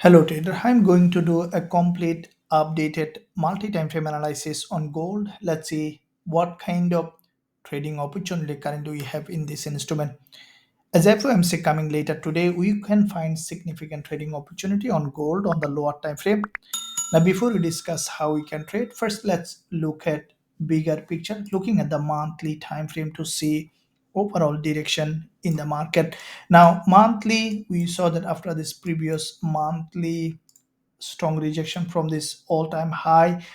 Hello trader, I'm going to do a complete updated multi-time frame analysis on gold. Let's see what kind of trading opportunity currently we have in this instrument. As FOMC coming later today, we can find significant trading opportunity on gold on the lower time frame. Now, before we discuss how we can trade, first let's look at bigger picture, looking at the monthly time frame to see overall direction in the market. Now, monthly, we saw that after this previous monthly strong rejection from this all-time high,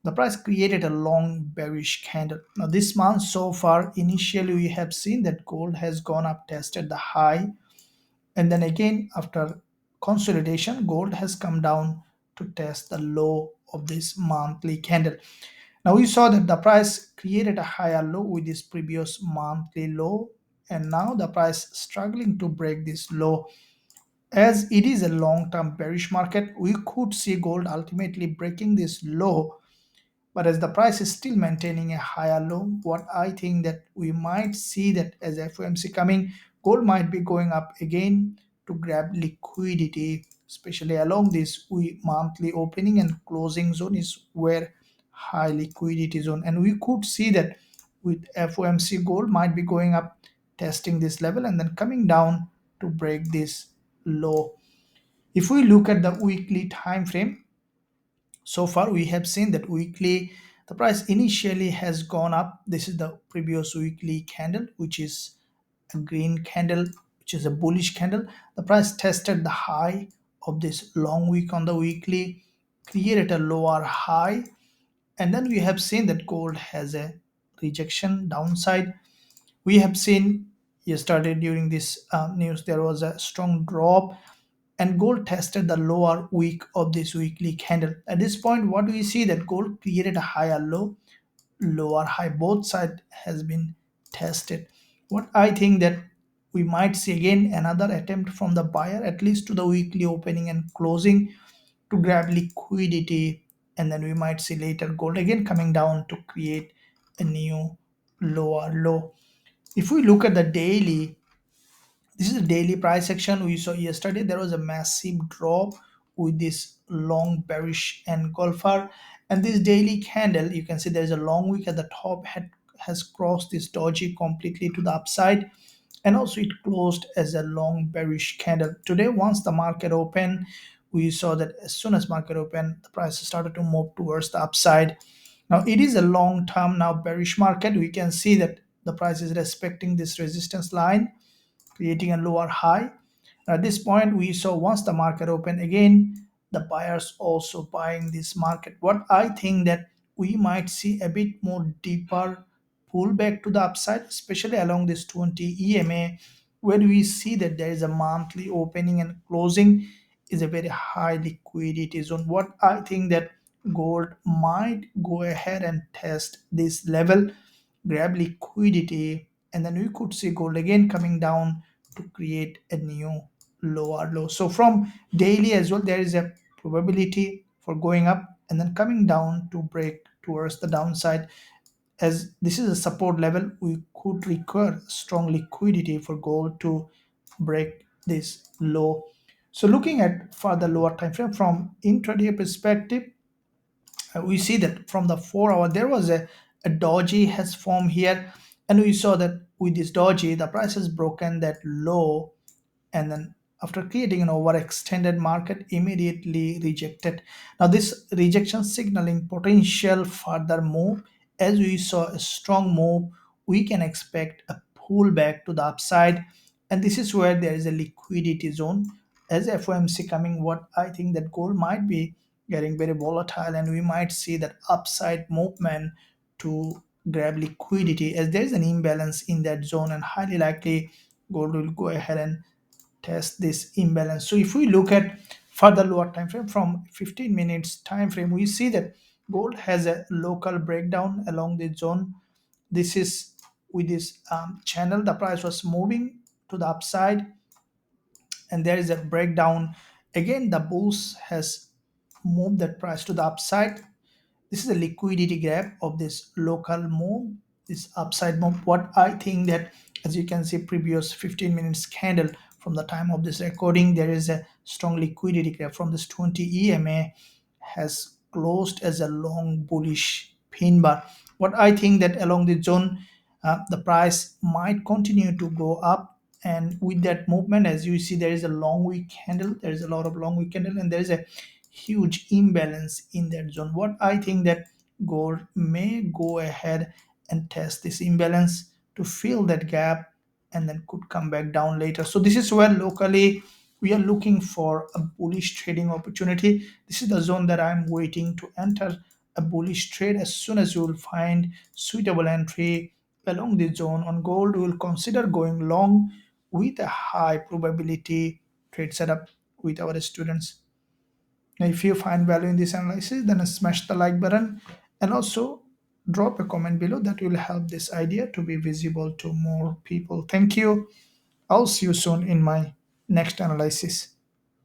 the price created a long bearish candle. Now, this month so far, initially we have seen that gold has gone up, tested the high, and then again after consolidation gold has come down to test the low of this monthly candle. Now we saw that the price created a higher low with this previous monthly low, and now the price struggling to break this low. As it is a long-term bearish market, we could see gold ultimately breaking this low, but as the price is still maintaining a higher low, what I think that we might see that as FOMC coming, gold might be going up again to grab liquidity, especially along this monthly opening and closing zone is where high liquidity zone. And we could see that with FOMC gold might be going up, testing this level and then coming down to break this low. If we look at the weekly time frame, so far we have seen that weekly the price initially has gone up. This is the previous weekly candle, which is a green candle, which is a bullish candle. The price tested the high of this long week on the weekly, created a lower high, and then we have seen that gold has a rejection downside. We have seen yesterday during this news there was a strong drop and gold tested the lower week of this weekly candle. At this point, what we see that gold created a higher low, lower high, both side has been tested. What I think that we might see again another attempt from the buyer, at least to the weekly opening and closing, to grab liquidity, and then we might see later gold again coming down to create a new lower low. If we look at the daily, this is a daily price action. We saw yesterday there was a massive drop with this long bearish engulfer, and this daily candle, you can see there is a long wick at the top, has crossed this doji completely to the upside, and also it closed as a long bearish candle. Today, once the market opened, we saw that as soon as market opened, the price started to move towards the upside. Now it is a long term now bearish market. We can see that the price is respecting this resistance line, creating a lower high. At this point, we saw once the market opened again, the buyers also buying this market. What I think that we might see a bit more deeper pullback to the upside, especially along this 20 EMA, where we see that there is a monthly opening and closing is a very high liquidity zone. What I think that gold might go ahead and test this level, grab liquidity, and then we could see gold again coming down to create a new lower low. So from daily as well, there is a probability for going up and then coming down to break towards the downside. As this is a support level, we could require strong liquidity for gold to break this low. So looking at further lower time frame from intraday perspective, we see that from the 4 hour there was a doji has formed here, and we saw that with this doji the price has broken that low, and then after creating an overextended market immediately rejected. Now this rejection signaling potential further move. As we saw a strong move, we can expect a pullback to the upside, and this is where there is a liquidity zone. As FOMC coming, what I think that gold might be getting very volatile, and we might see that upside movement to grab liquidity, as there is an imbalance in that zone, and highly likely gold will go ahead and test this imbalance. So if we look at further lower time frame from 15 minutes time frame, we see that gold has a local breakdown along the zone. This is with this channel, the price was moving to the upside, and there is a breakdown. Again, the bulls has moved that price to the upside. This is a liquidity grab of this local move, this upside move. What I think that, as you can see, previous 15 minutes candle from the time of this recording, there is a strong liquidity gap from this 20 EMA has closed as a long bullish pin bar. What I think that along the zone, the price might continue to go up. And with that movement, as you see, there is a long wick candle. There is a lot of long wick candle, and there is a huge imbalance in that zone. What I think that gold may go ahead and test this imbalance to fill that gap, and then could come back down later. So this is where locally we are looking for a bullish trading opportunity. This is the zone that I'm waiting to enter a bullish trade. As soon as you will find suitable entry along the zone on gold, we will consider going long with a high probability trade setup with our students. Now, if you find value in this analysis, then smash the like button and also drop a comment below. That will help this idea to be visible to more people. Thank you. I'll see you soon in my next analysis.